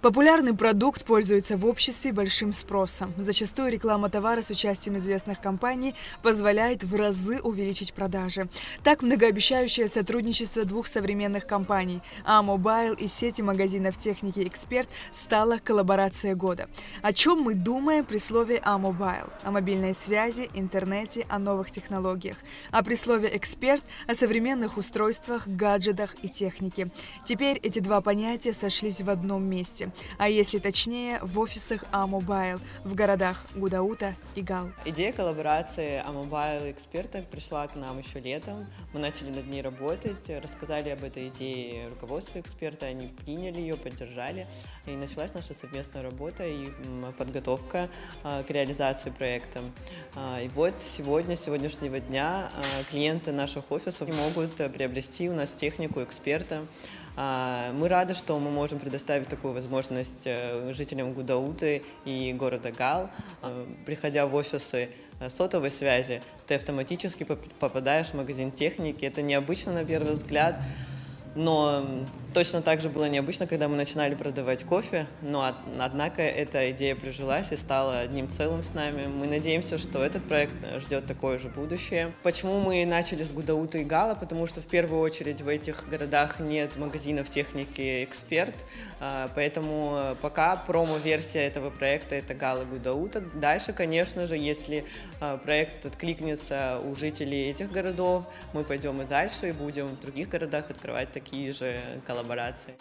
Популярный продукт пользуется в обществе большим спросом. Зачастую реклама товара с участием известных компаний позволяет в разы увеличить продажи. Так, многообещающее сотрудничество двух современных компаний А-Мобайл и сети магазинов техники «Эксперт» стало коллаборацией года. О чем мы думаем при слове А-Мобайл? О мобильной связи, интернете, о новых технологиях. А при слове «Эксперт» о современных устройствах, гаджетах и технике. Теперь эти два понятия сошлись в одном месте. А если точнее, в офисах А-Мобайл в городах Гудаута и Гал. Идея коллаборации А-Мобайл и «Эксперта» пришла к нам еще летом. Мы начали над ней работать, рассказали об этой идее руководству «Эксперта», они приняли ее, поддержали. И началась наша совместная работа и подготовка к реализации проекта. И вот сегодняшнего дня клиенты наших офисов могут приобрести у нас технику «Эксперта». Мы рады, что мы можем предоставить такую возможность жителям Гудауты и города Гал. Приходя в офисы сотовой связи, ты автоматически попадаешь в магазин техники. Это необычно на первый взгляд, но точно так же было необычно, когда мы начинали продавать кофе, но однако эта идея прижилась и стала одним целым с нами. Мы надеемся, что этот проект ждет такое же будущее. Почему мы начали с Гудаута и Гала? Потому что в первую очередь в этих городах нет магазинов техники «Эксперт», поэтому пока промо-версия этого проекта — это Гал и Гудаута. Дальше, конечно же, если проект откликнется у жителей этих городов, мы пойдем и дальше, и будем в других городах открывать такие же коллаборации.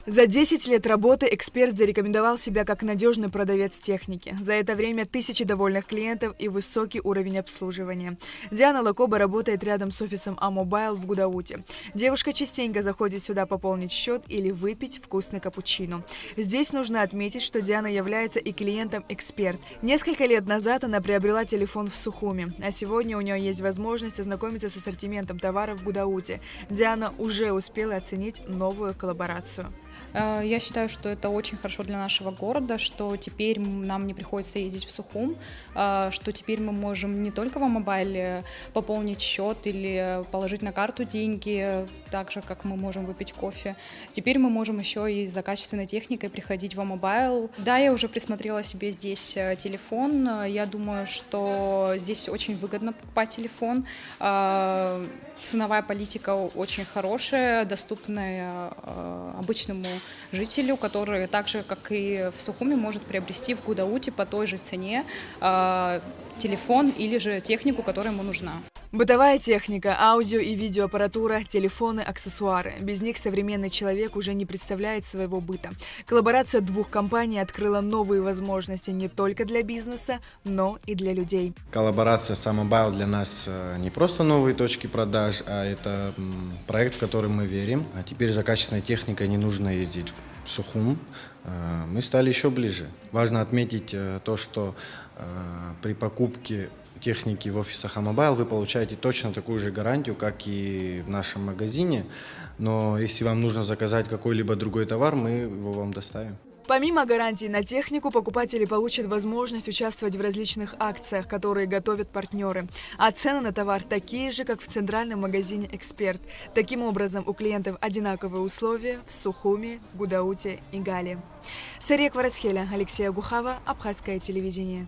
За 10 лет работы «Эксперт» зарекомендовал себя как надежный продавец техники. За это время тысячи довольных клиентов и высокий уровень обслуживания. Диана Лакоба работает рядом с офисом А-Мобайл в Гудауте. Девушка частенько заходит сюда пополнить счет или выпить вкусный капучино. Здесь нужно отметить, что Диана является и клиентом «Эксперт». Несколько лет назад она приобрела телефон в Сухуми, а сегодня у нее есть возможность ознакомиться с ассортиментом товаров в Гудауте. Диана уже успела оценить новую коллаборацию. Я считаю, что это очень хорошо для нашего города, что теперь нам не приходится ездить в Сухум, что теперь мы можем не только в мобайле пополнить счет или положить на карту деньги, так же, как мы можем выпить кофе. Теперь мы можем еще и за качественной техникой приходить в мобайл. Да, я уже присмотрела себе здесь телефон. Я думаю, что здесь очень выгодно покупать телефон. Ценовая политика очень хорошая, доступная обычному жителю, который так же, как и в Сухуми, может приобрести в Гудауте по той же цене телефон или же технику, которая ему нужна. Бытовая техника, аудио и видеоаппаратура, телефоны, аксессуары. Без них современный человек уже не представляет своего быта. Коллаборация двух компаний открыла новые возможности не только для бизнеса, но и для людей. Коллаборация с А-Мобайл для нас не просто новые точки продаж, а это проект, в который мы верим. А теперь за качественной техникой не нужно ездить в Сухум. Мы стали еще ближе. Важно отметить то, что при покупке техники в офисах А-Мобайл вы получаете точно такую же гарантию, как и в нашем магазине. Но если вам нужно заказать какой-либо другой товар, мы его вам доставим. Помимо гарантий на технику, покупатели получат возможность участвовать в различных акциях, которые готовят партнеры. А цены на товар такие же, как в центральном магазине «Эксперт». Таким образом, у клиентов одинаковые условия в Сухуми, Гудауте и Гале. Сария Кварацхеля, Алексея Гухава, Абхазское телевидение.